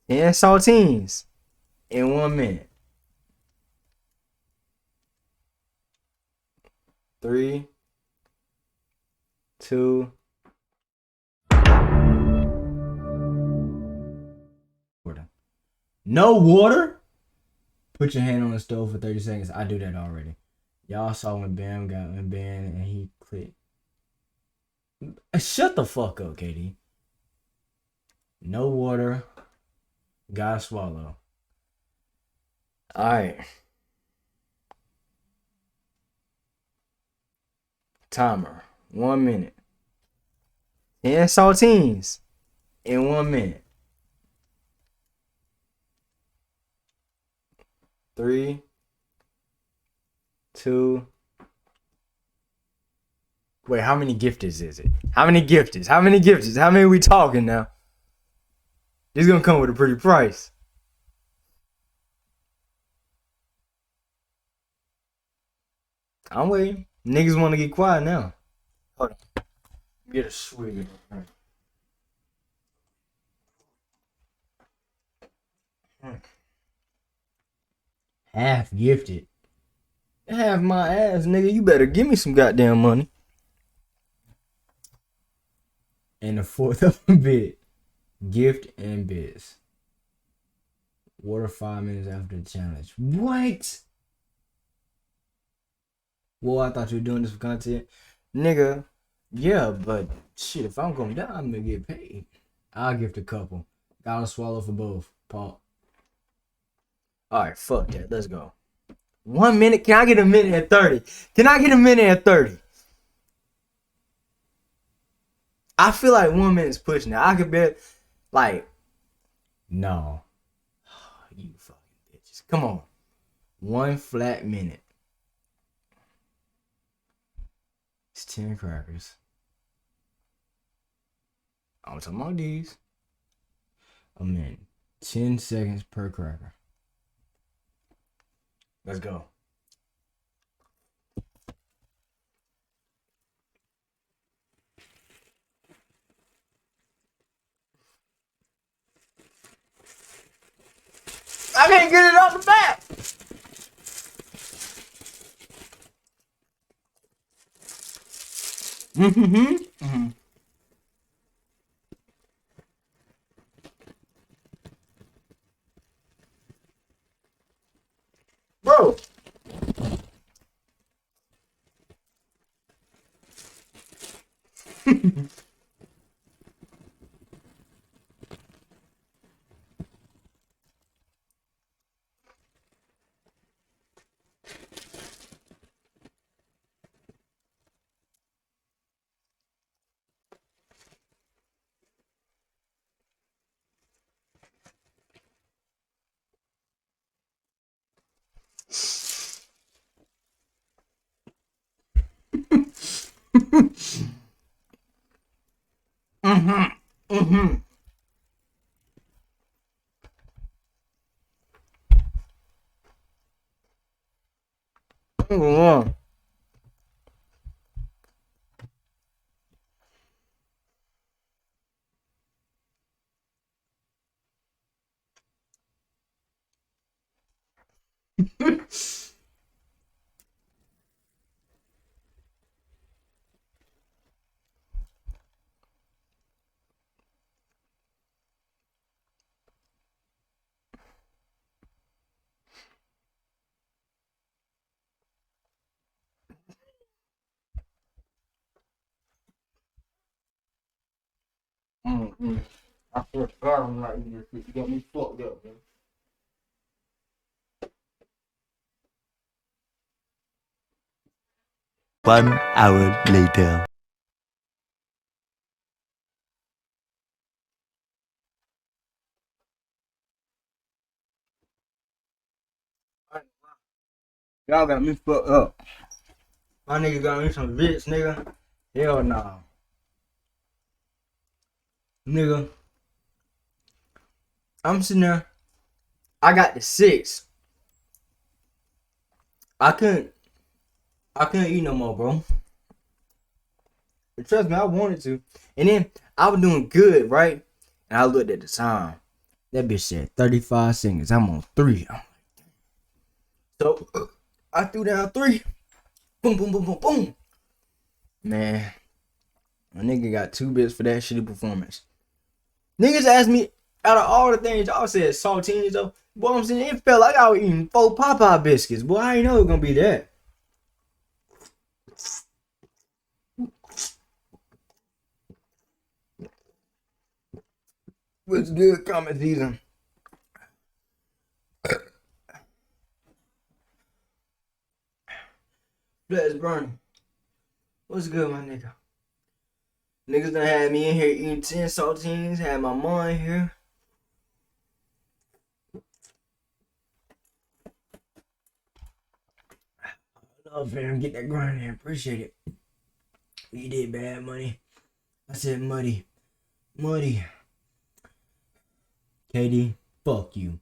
10 saltines in 1 minute. 3, 2. No water? Put your hand on the stove for 30 seconds. I do that already. Y'all saw when Bam got banned and he clicked. Shut the fuck up, Katie. No water. Gotta swallow. Alright. Timer. 1 minute. 10 saltines in 1 minute. 3, 2. Wait, how many gifters is it? How many gifters? How many gifters? How many are we talking now? This is gonna come with a pretty price. I'm waiting. Niggas want to get quiet now. Hold on. Get a swig. Half gifted. Half my ass, nigga. You better give me some goddamn money. And the fourth of a bit. Gift and bits. Water 5 minutes after the challenge. What? Well, I thought you were doing this for content. Nigga, yeah, but shit, if I'm gonna die, I'm gonna get paid. I'll gift a couple. Gotta swallow for both. Paul. Alright, fuck that. Let's go. 1 minute? Can I get a minute at 30? Can I get a minute at 30? I feel like 1 minute's pushing it. I could be like, no. You fucking bitches. Come on. 1 flat minute. It's 10 crackers. I'm talking about these. A minute. 10 seconds per cracker. Let's go. I can't get it off the bat. Bro. I swear to God, I'm not eating this shit. You got me fucked up, man. One hour later. Y'all got me fucked up. My nigga got me some bitch, nigga. Hell nah. Nigga. I'm sitting there. I got the 6. I couldn't eat no more, bro. But trust me, I wanted to. And then I was doing good, right? And I looked at the time. That bitch said 35 seconds. I'm on 3. So I threw down 3. Boom, boom, boom, boom, boom. Man, a nigga got 2 bits for that shitty performance. Niggas asked me, out of all the things y'all said, saltines though. Boy, I'm saying it felt like I was eating 4 Popeye biscuits. Boy, I ain't know it was gonna be that. What's good, comment season? Let's burn. What's good, my nigga? Niggas done had me in here eating 10 saltines, had my mom in here. Love fam, get that grind in, appreciate it. You did bad money. I said muddy. Muddy. Katie, fuck you.